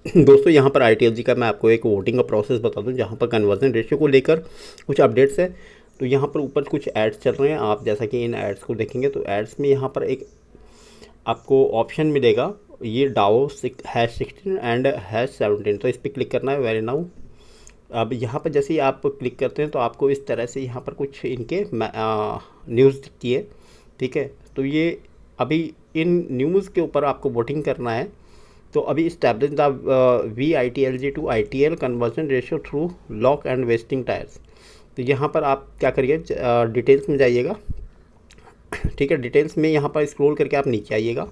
दोस्तों यहाँ पर आईटीएलजी का मैं आपको एक वोटिंग का प्रोसेस बता दूँ, जहाँ पर कन्वर्जन रेशियो को लेकर कुछ अपडेट्स है। तो यहाँ पर ऊपर कुछ एड्स चल रहे हैं, आप जैसा कि इन एड्स को देखेंगे तो एड्स में यहाँ पर एक आपको ऑप्शन मिलेगा, ये डाओ #16 एंड #17। तो इस पर क्लिक करना है, वेरी नाउ। अब यहाँ पर जैसे ही आप क्लिक करते हैं तो आपको इस तरह से यहाँ पर कुछ इनके न्यूज़ दिखती है, ठीक है। तो ये अभी इन न्यूज़ के ऊपर आपको वोटिंग करना है। तो अभी establish the VITLG to ITL conversion ratio through lock and wasting tyres. तो यहाँ पर आप क्या करिए, डिटेल्स में जाइएगा, ठीक है। डिटेल्स में यहाँ पर स्क्रॉल करके आप नीचे आइएगा।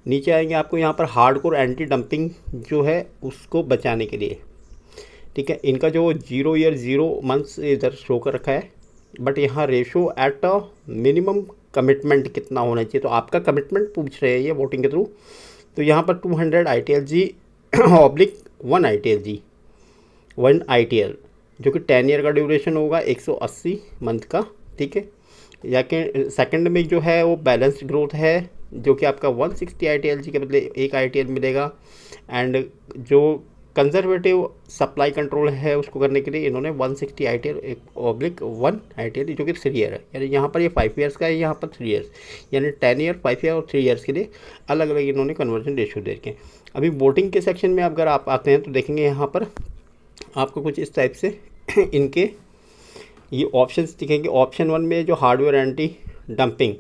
नीचे आएंगे, आपको यहाँ पर हार्डकोर एंटी डंपिंग जो है उसको बचाने के लिए, ठीक है। इनका जो 0 ईयर 0 मंथ्स इधर शो कर रखा है, बट यहाँ ratio at a minimum commitment कितना होना चाहिए, तो आपका कमिटमेंट पूछ रहे हैं ये वोटिंग के थ्रू। तो यहाँ पर 200 ITLG ऑब्लिक 1 ITLG 1 ITL जो कि 10 ईयर का ड्यूरेशन होगा, 180 मंथ का, ठीक है। या कि सेकंड में जो है वो बैलेंस्ड ग्रोथ है, जो कि आपका 160 ITLG के बदले 1 ITL मिलेगा। एंड जो कंजर्वेटिव सप्लाई कंट्रोल है उसको करने के लिए इन्होंने 160 ITL ऑब्लिक 1 ITL जो कि 3 ईयर है, यानी यहाँ पर ये 5 ईयर्स का है, यहाँ पर 3 ईयर्स, यानी 10 ईयर 5 ईयर और 3 ईयर्स के लिए अलग अलग इन्होंने कन्वर्जन रेशियो दे रखे। अभी वोटिंग के सेक्शन में अगर आप आते हैं तो देखेंगे यहाँ पर आपको कुछ इस टाइप से इनके ये ऑप्शंस दिखेंगे। ऑप्शन 1 में जो हार्डवेयर एंटी डंपिंग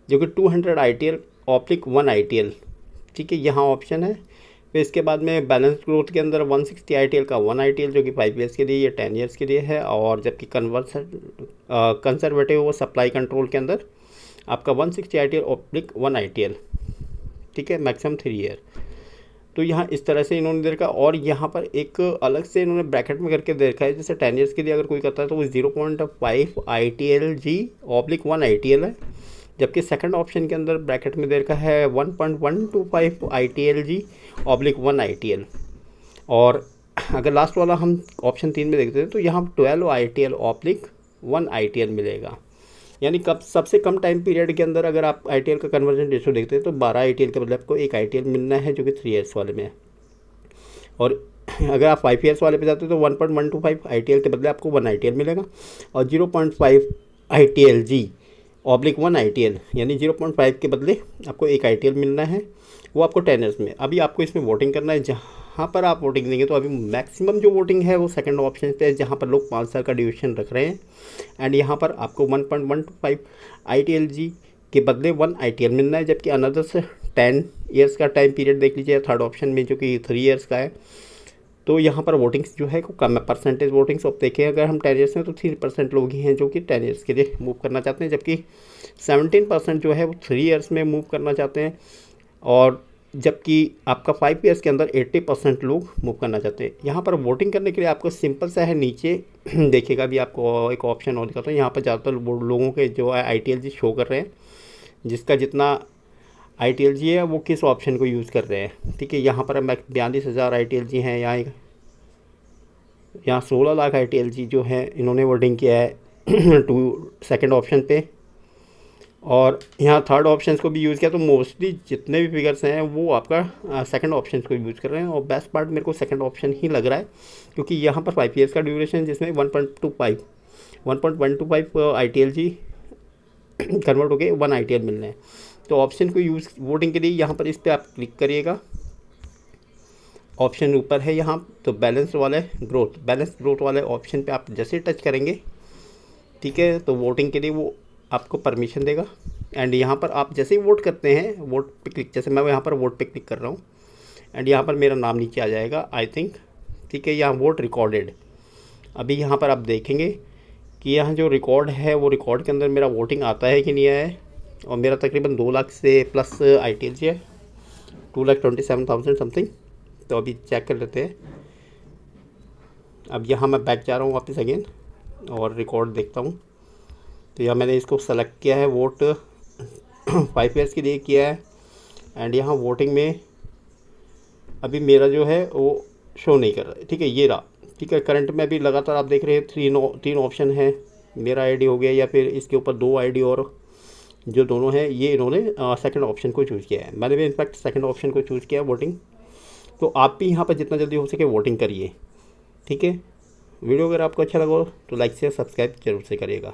जो कि 200 ITL ऑब्लिक 1 ITL, ठीक है, यहाँ ऑप्शन है। फिर इसके बाद में बैलेंस ग्रोथ के अंदर 160 ITL का 1 ITL जो कि 5 ईयर्स के लिए, ये 10 ईयर्स के लिए है। और जबकि कंजर्वेटिव सप्लाई कंट्रोल के अंदर आपका 160 ITL ऑब्लिक 1 ITL, ठीक है, मैक्सिमम 3 ईयर। तो यहाँ इस तरह से इन्होंने दे रखा। और यहाँ पर एक अलग से इन्होंने ब्रैकेट में करके दे रखा है, जैसे 10 ईयर्स के लिए अगर कोई करता है तो वो 0.5 ITLG ऑब्लिक 1 ITL है। जबकि सेकंड ऑप्शन के अंदर ब्रैकेट में दे रखा है 1.125 ITLG ऑब्लिक 1 ITL। और अगर लास्ट वाला हम ऑप्शन 3 में देखते हैं तो यहाँ 12 ITL ऑब्लिक 1 ITL मिलेगा। यानी कब सबसे कम टाइम पीरियड के अंदर अगर आप ITL का कन्वर्जन रेशो देखते हैं तो 12 ITL के बदले आपको 1 ITL मिलना है, जो कि 3 ईयर्स वाले में है। और अगर आप 5 ईयर्स वाले पे जाते हैं तो 1.125 ITL के बदले आपको 1 ITL मिलेगा। और 0.5 ITLG ऑब्लिक 1 ITL यानी 0.5 के बदले आपको 1 ITL मिलना है, वो आपको 10 ईयर्स में। अभी आपको इसमें वोटिंग करना है, जहाँ पर आप वोटिंग देंगे तो अभी मैक्सिमम जो वोटिंग है वो सेकंड ऑप्शन पे है, जहाँ पर लोग 5 साल का ड्यूरेशन रख रहे हैं। एंड यहाँ पर आपको 1.125 ITLG के बदले 1 ITL मिलना है। जबकि अनदर से 10 ईयर्स का टाइम पीरियड देख लीजिए थर्ड ऑप्शन में, जो कि 3 ईयर्स का है। तो यहाँ पर वोटिंग्स जो है वो कम है, परसेंटेज वोटिंग्स। अब देखें अगर हम 10 ईयर्स में तो 3% लोग ही हैं जो कि 10 ईयर्स के लिए मूव करना चाहते हैं, जबकि 17% जो है वो 3 ईयर्स में मूव करना चाहते हैं। और जबकि आपका 5 ईयर्स के अंदर 80% लोग मूव करना चाहते हैं। यहाँ पर वोटिंग करने के लिए आपको सिंपल सा है, नीचे देखिएगा भी आपको एक ऑप्शन और दिखाता है। यहाँ पर ज़्यादातर लोगों के जो है ITLG शो कर रहे हैं, जिसका जितना ITLG है वो किस ऑप्शन को यूज़ कर रहे हैं, ठीक है। यहाँ पर 42,000 ITLG हैं, यहाँ 16 लाख ITLG जो है इन्होंने वोटिंग किया है सेकंड ऑप्शन पे। और यहाँ थर्ड ऑप्शन को भी यूज़ किया, तो मोस्टली जितने भी फिगर्स हैं वो आपका सेकंड ऑप्शन को यूज़ कर रहे हैं। और बेस्ट पार्ट मेरे को सेकंड ऑप्शन ही लग रहा है, क्योंकि यहाँ पर 5 ईयर्स का ड्यूरेशन जिसमें 1.25 ITLG कन्वर्ट हो गए 1 ITL मिलने हैं। तो ऑप्शन को यूज़ वोटिंग के लिए यहाँ पर इस पर आप क्लिक करिएगा, ऑप्शन ऊपर है यहाँ, तो बैलेंस ग्रोथ वाले ऑप्शन पे आप जैसे टच करेंगे, ठीक है, तो वोटिंग के लिए वो आपको परमिशन देगा। एंड यहाँ पर आप जैसे ही वोट करते हैं, वोट पे क्लिक, जैसे मैं यहाँ पर वोट पे क्लिक कर रहा हूँ एंड यहाँ पर मेरा नाम नीचे आ जाएगा आई थिंक, ठीक है। यहाँ वोट रिकॉर्डेड, अभी यहाँ पर आप देखेंगे कि यहाँ जो रिकॉर्ड है वो रिकॉर्ड के अंदर मेरा वोटिंग आता है कि नहीं आया है। और मेरा तकरीबन 2 लाख से प्लस ITLG है, 2,27,000 समथिंग। तो अभी चेक कर लेते हैं। अब यहाँ मैं बैक जा रहा हूँ वापस अगेन और रिकॉर्ड देखता हूँ। तो यहाँ मैंने इसको सेलेक्ट किया है, वोट 5 ईयर्स के लिए किया है। एंड यहाँ वोटिंग में अभी मेरा जो है वो शो नहीं कर रहा है, ठीक है, ये रहा, ठीक है। करंट में अभी लगातार आप देख रहे हैं 3 ऑप्शन है, मेरा ID हो गया या फिर इसके ऊपर 2 ID और जो दोनों हैं ये इन्होंने सेकंड ऑप्शन को चूज़ किया है। मैंने भी इनफैक्ट सेकंड ऑप्शन को चूज़ किया है वोटिंग। तो आप भी यहाँ पर जितना जल्दी हो सके वोटिंग करिए, ठीक है। वीडियो अगर आपको अच्छा लगा हो तो लाइक शेयर सब्सक्राइब जरूर से करिएगा।